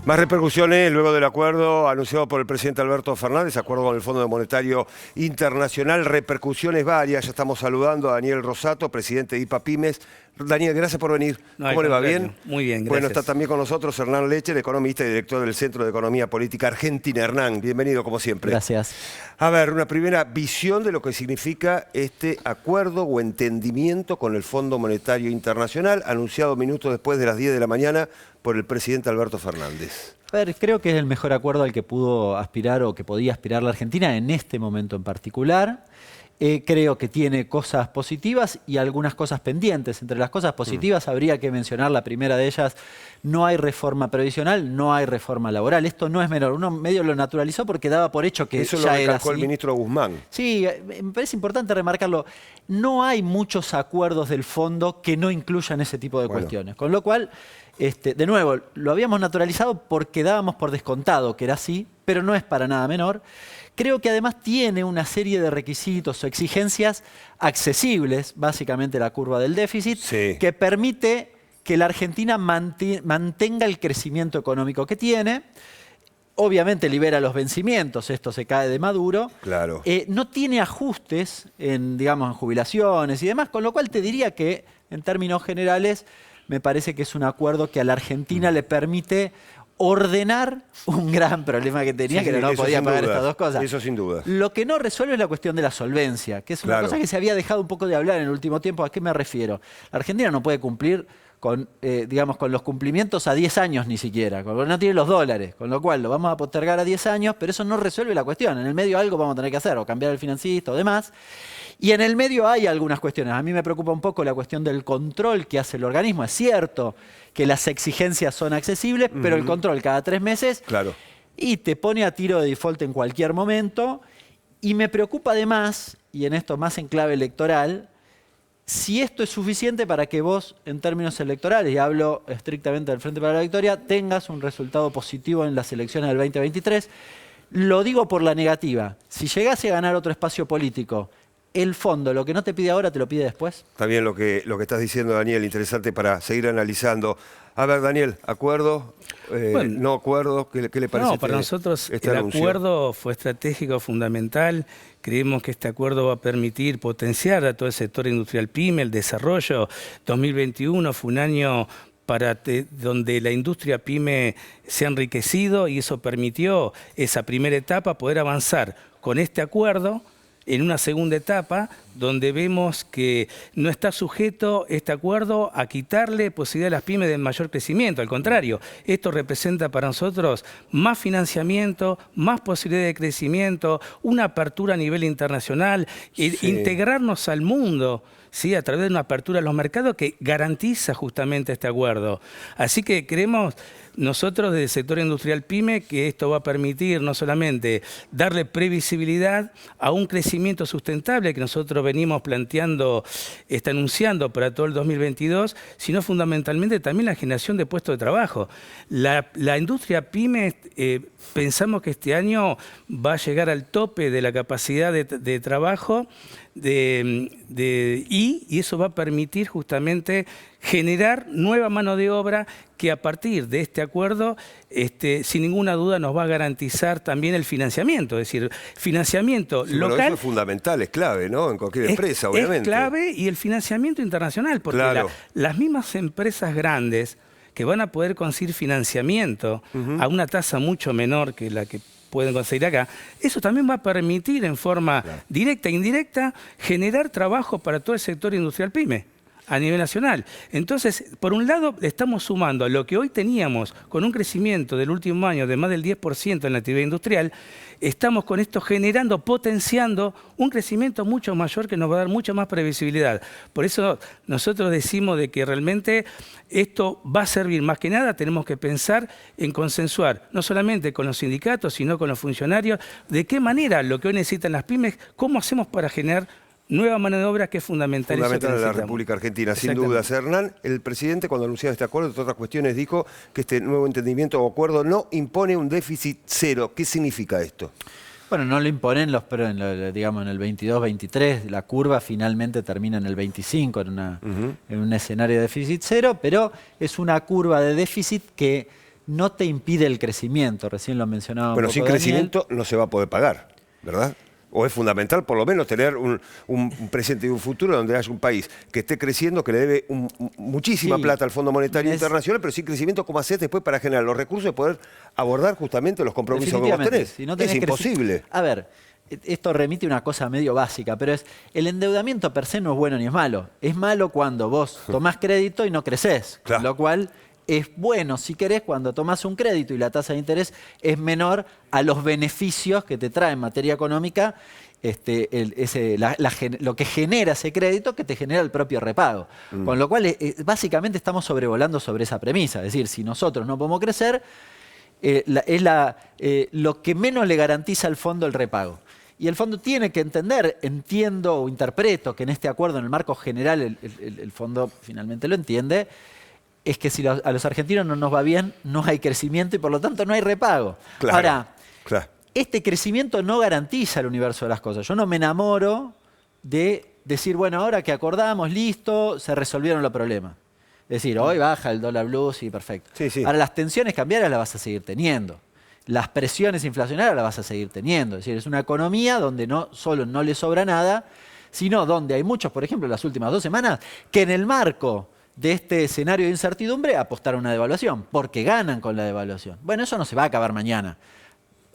Más repercusiones luego del acuerdo anunciado por el presidente Alberto Fernández, acuerdo con el Fondo Monetario Internacional, repercusiones varias. Ya estamos saludando a Daniel Rosato, presidente de IPA Pymes. Daniel, gracias por venir. ¿Cómo le va? ¿Bien? Muy bien, gracias. Bueno, está también con nosotros Hernán Lecher, economista y director del Centro de Economía Política Argentina. Hernán, bienvenido como siempre. Gracias. A ver, una primera visión de lo que significa este acuerdo o entendimiento con el Fondo Monetario Internacional, anunciado minutos después de las 10 de la mañana por el presidente Alberto Fernández. A ver, creo que es el mejor acuerdo al que pudo aspirar o que podía aspirar la Argentina en este momento en particular. Creo que tiene cosas positivas y algunas cosas pendientes. Entre las cosas positivas habría que mencionar la primera de ellas: no hay reforma previsional, no hay reforma laboral. Esto no es menor. Uno medio lo naturalizó porque daba por hecho que eso ya lo era recalcó así. El ministro Guzmán. Sí, me parece importante remarcarlo. No hay muchos acuerdos del fondo que no incluyan ese tipo de cuestiones. Con lo cual, de nuevo, lo habíamos naturalizado porque dábamos por descontado que era así, pero no es para nada menor. Creo que además tiene una serie de requisitos o exigencias accesibles, básicamente la curva del déficit, que permite que la Argentina mantenga el crecimiento económico que tiene. Obviamente libera los vencimientos, esto se cae de Maduro. Claro. No tiene ajustes en, digamos, en jubilaciones y demás, con lo cual te diría que, en términos generales, me parece que es un acuerdo que a la Argentina le permite ordenar un gran problema que tenía, que no podía pagar estas dos cosas. Eso sin duda. Lo que no resuelve es la cuestión de la solvencia, que es una cosa que se había dejado un poco de hablar en el último tiempo. ¿A qué me refiero? La Argentina no puede cumplir con, digamos, con los cumplimientos a 10 años ni siquiera, no tiene los dólares, con lo cual lo vamos a postergar a 10 años, pero eso no resuelve la cuestión. En el medio algo vamos a tener que hacer, o cambiar el financista o demás. Y en el medio hay algunas cuestiones. A mí me preocupa un poco la cuestión del control que hace el organismo. Es cierto que las exigencias son accesibles, pero el control cada 3 meses y te pone a tiro de default en cualquier momento. Y me preocupa además, y en esto más en clave electoral, si esto es suficiente para que vos, en términos electorales, y hablo estrictamente del Frente para la Victoria, tengas un resultado positivo en las elecciones del 2023. Lo digo por la negativa. Si llegase a ganar otro espacio político, el fondo, lo que no te pide ahora, te lo pide después. Está bien lo que estás diciendo, Daniel, interesante para seguir analizando. A ver, Daniel, ¿acuerdo? ¿No acuerdo? ¿Qué le parece? No, para nosotros el acuerdo fue estratégico, fundamental. Creemos que este acuerdo va a permitir potenciar a todo el sector industrial PYME, el desarrollo. 2021 fue un año donde la industria PYME se ha enriquecido y eso permitió esa primera etapa poder avanzar con este acuerdo en una segunda etapa donde vemos que no está sujeto este acuerdo a quitarle posibilidad a las pymes de mayor crecimiento. Al contrario, esto representa para nosotros más financiamiento, más posibilidad de crecimiento, una apertura a nivel internacional, integrarnos al mundo, ¿sí?, a través de una apertura a los mercados que garantiza justamente este acuerdo. Así que creemos nosotros desde el sector industrial PYME que esto va a permitir no solamente darle previsibilidad a un crecimiento sustentable que nosotros venimos planteando, anunciando para todo el 2022, sino fundamentalmente también la generación de puestos de trabajo. La industria PYME, pensamos que este año va a llegar al tope de la capacidad de trabajo y eso va a permitir justamente generar nueva mano de obra que a partir de este acuerdo, sin ninguna duda, nos va a garantizar también el financiamiento. Es decir, financiamiento local. Eso es fundamental, es clave, ¿no? En cualquier empresa, obviamente. Es clave, y el financiamiento internacional, porque las mismas empresas grandes que van a poder conseguir financiamiento a una tasa mucho menor que la que pueden conseguir acá, eso también va a permitir en forma directa e indirecta generar trabajo para todo el sector industrial PYME a nivel nacional. Entonces, por un lado, le estamos sumando a lo que hoy teníamos con un crecimiento del último año de más del 10% en la actividad industrial, estamos con esto generando, potenciando un crecimiento mucho mayor que nos va a dar mucha más previsibilidad. Por eso nosotros decimos de que realmente esto va a servir, más que nada tenemos que pensar en consensuar, no solamente con los sindicatos, sino con los funcionarios, de qué manera lo que hoy necesitan las pymes, cómo hacemos para generar nueva mano de obra que es fundamental. Fundamental en la República Argentina, sin dudas. Hernán, el presidente cuando anunciaba este acuerdo, entre otras cuestiones, dijo que este nuevo entendimiento o acuerdo no impone un déficit cero. ¿Qué significa esto? Bueno, no lo imponen pero digamos en el 22-23, la curva finalmente termina en el 25, en un escenario de déficit cero, pero es una curva de déficit que no te impide el crecimiento, recién lo mencionaba. Bueno, sin crecimiento no se va a poder pagar, ¿verdad? O es fundamental por lo menos tener un presente y un futuro donde haya un país que esté creciendo, que le debe muchísima plata al Fondo Monetario Internacional, pero sin crecimiento, ¿cómo haces después para generar los recursos de poder abordar justamente los compromisos que vos tenés? Si no tenés es imposible. A ver, esto remite a una cosa medio básica, pero el endeudamiento per se no es bueno ni es malo. Es malo cuando vos tomás crédito y no creces, claro. Lo cual es bueno, si querés, cuando tomás un crédito y la tasa de interés es menor a los beneficios que te trae en materia económica lo que genera ese crédito, que te genera el propio repago. Con lo cual, básicamente estamos sobrevolando sobre esa premisa. Es decir, si nosotros no podemos crecer, lo que menos le garantiza al fondo el repago. Y el fondo tiene que entender, entiendo o interpreto que en este acuerdo, en el marco general, el fondo finalmente lo entiende, es que si a los argentinos no nos va bien, no hay crecimiento y por lo tanto no hay repago. Claro, ahora, claro. Este crecimiento no garantiza el universo de las cosas. Yo no me enamoro de decir, bueno, ahora que acordamos, listo, se resolvieron los problemas. Es decir, hoy baja el dólar blue, sí, perfecto. Sí, sí. Ahora, las tensiones cambiarias las vas a seguir teniendo. Las presiones inflacionarias las vas a seguir teniendo. Es decir, es una economía donde no solo no le sobra nada, sino donde hay muchos, por ejemplo, en las últimas 2 semanas, que en el marco de este escenario de incertidumbre apostaron a una devaluación, porque ganan con la devaluación. Bueno, eso no se va a acabar mañana.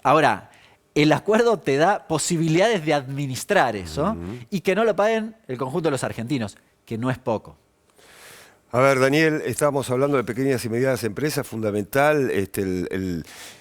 Ahora, el acuerdo te da posibilidades de administrar eso y que no lo paguen el conjunto de los argentinos, que no es poco. A ver, Daniel, estábamos hablando de pequeñas y medianas empresas, fundamental,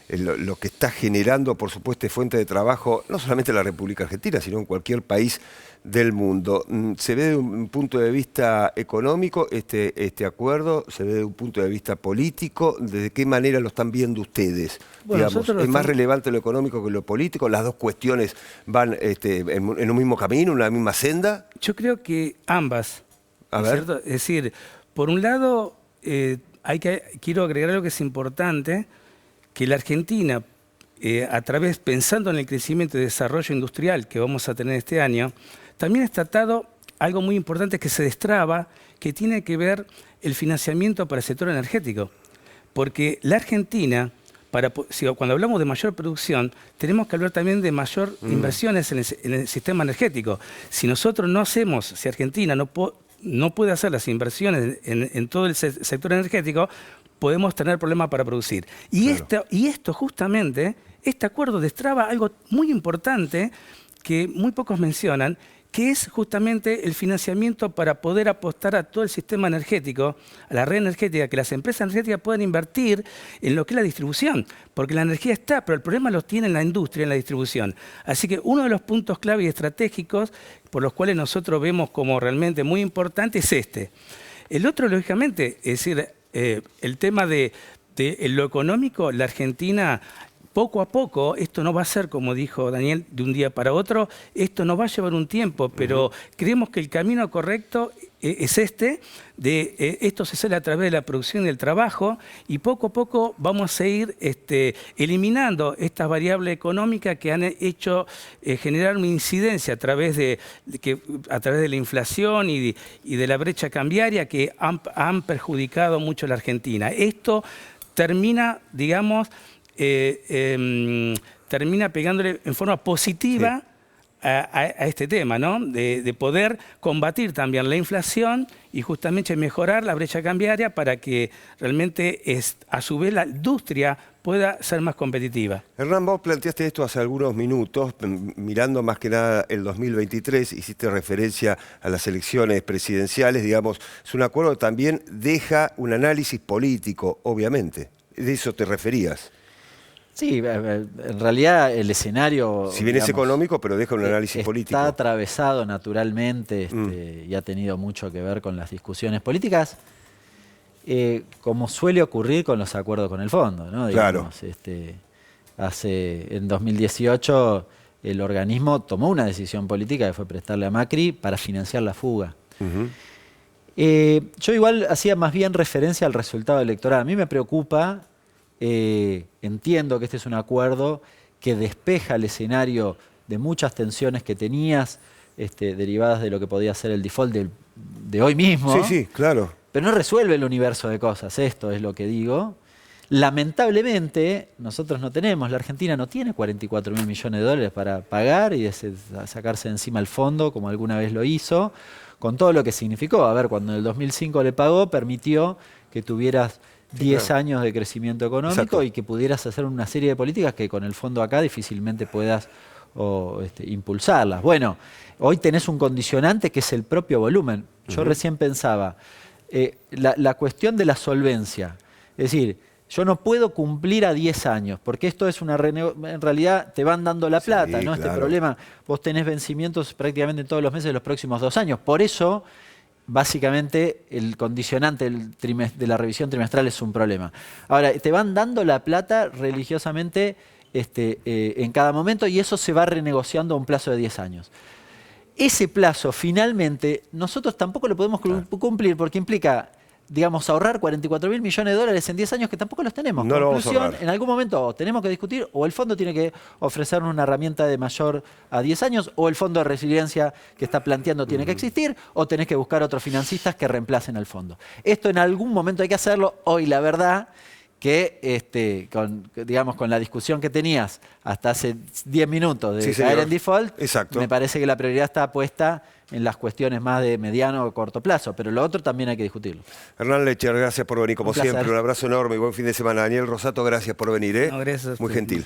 lo que está generando, por supuesto, fuente de trabajo, no solamente en la República Argentina, sino en cualquier país del mundo. ¿Se ve desde un punto de vista económico este acuerdo? ¿Se ve desde un punto de vista político? ¿De qué manera lo están viendo ustedes? Bueno, digamos, ¿es más relevante lo económico que lo político? ¿Las dos cuestiones van en un mismo camino, en una misma senda? Yo creo que ambas. A ver. ¿Cierto? Es decir, por un lado, quiero agregar algo que es importante, que la Argentina, pensando en el crecimiento y desarrollo industrial que vamos a tener este año, también está atado algo muy importante que se destraba, que tiene que ver el financiamiento para el sector energético. Porque la Argentina, cuando hablamos de mayor producción, tenemos que hablar también de mayor inversiones en el sistema energético. Si nosotros no hacemos, si Argentina no puede hacer las inversiones en todo el sector energético, podemos tener problemas para producir. Y, claro. esto justamente, este acuerdo destraba algo muy importante que muy pocos mencionan, que es justamente el financiamiento para poder apostar a todo el sistema energético, a la red energética, que las empresas energéticas puedan invertir en lo que es la distribución, porque la energía está, pero el problema lo tiene en la industria, en la distribución. Así que uno de los puntos clave y estratégicos por los cuales nosotros vemos como realmente muy importante es este. El otro, lógicamente, es decir, el tema de lo económico, la Argentina, poco a poco, esto no va a ser, como dijo Daniel, de un día para otro, esto nos va a llevar un tiempo, pero creemos que el camino correcto es esto se sale a través de la producción y del trabajo, y poco a poco vamos a ir eliminando estas variables económicas que han hecho generar una incidencia a través de la inflación y de la brecha cambiaria que han perjudicado mucho a la Argentina. Esto termina, digamos, termina pegándole en forma positiva a este tema, ¿no? De poder combatir también la inflación y justamente mejorar la brecha cambiaria para que realmente a su vez la industria pueda ser más competitiva. Hernán, vos planteaste esto hace algunos minutos, mirando más que nada el 2023, hiciste referencia a las elecciones presidenciales, digamos, es un acuerdo que también deja un análisis político, obviamente, de eso te referías. Sí, en realidad el escenario, si bien es económico, pero deja un análisis político. Está atravesado naturalmente y ha tenido mucho que ver con las discusiones políticas, como suele ocurrir con los acuerdos con el fondo, ¿no? Digamos, claro. En 2018 el organismo tomó una decisión política que fue prestarle a Macri para financiar la fuga. Yo igual hacía más bien referencia al resultado electoral. A mí me preocupa. Entiendo que este es un acuerdo que despeja el escenario de muchas tensiones que tenías derivadas de lo que podía ser el default de hoy mismo. Sí, sí, claro. Pero no resuelve el universo de cosas, esto es lo que digo. Lamentablemente, nosotros no tenemos, la Argentina no tiene 44.000 millones de dólares para pagar y sacarse encima el fondo, como alguna vez lo hizo, con todo lo que significó. A ver, cuando en el 2005 le pagó, permitió que tuvieras 10 años de crecimiento económico y que pudieras hacer una serie de políticas que con el fondo acá difícilmente puedas impulsarlas. Bueno, hoy tenés un condicionante que es el propio volumen. Yo recién pensaba, la cuestión de la solvencia, es decir, yo no puedo cumplir a 10 años, porque esto es en realidad te van dando la plata, ¿no? Claro. Este problema, vos tenés vencimientos prácticamente todos los meses de los próximos 2 años. Por eso, básicamente, el condicionante de la revisión trimestral es un problema. Ahora, te van dando la plata religiosamente en cada momento y eso se va renegociando a un plazo de 10 años. Ese plazo, finalmente, nosotros tampoco lo podemos cumplir porque implica, digamos, ahorrar 44.000 millones de dólares en 10 años que tampoco los tenemos. No lo vamos a Conclusión, ahorrar. en algún momento o tenemos que discutir o el fondo tiene que ofrecernos una herramienta de mayor a 10 años o el fondo de resiliencia que está planteando tiene que existir o tenés que buscar otros financistas que reemplacen al fondo. Esto en algún momento hay que hacerlo. Hoy la verdad que con la discusión que tenías hasta hace 10 minutos de caer en default, me parece que la prioridad está puesta en las cuestiones más de mediano o corto plazo, pero lo otro también hay que discutirlo. Hernán Lecher, gracias por venir como siempre. Un abrazo enorme y buen fin de semana. Daniel Rosato, gracias por venir. No, gracias. Muy gentil.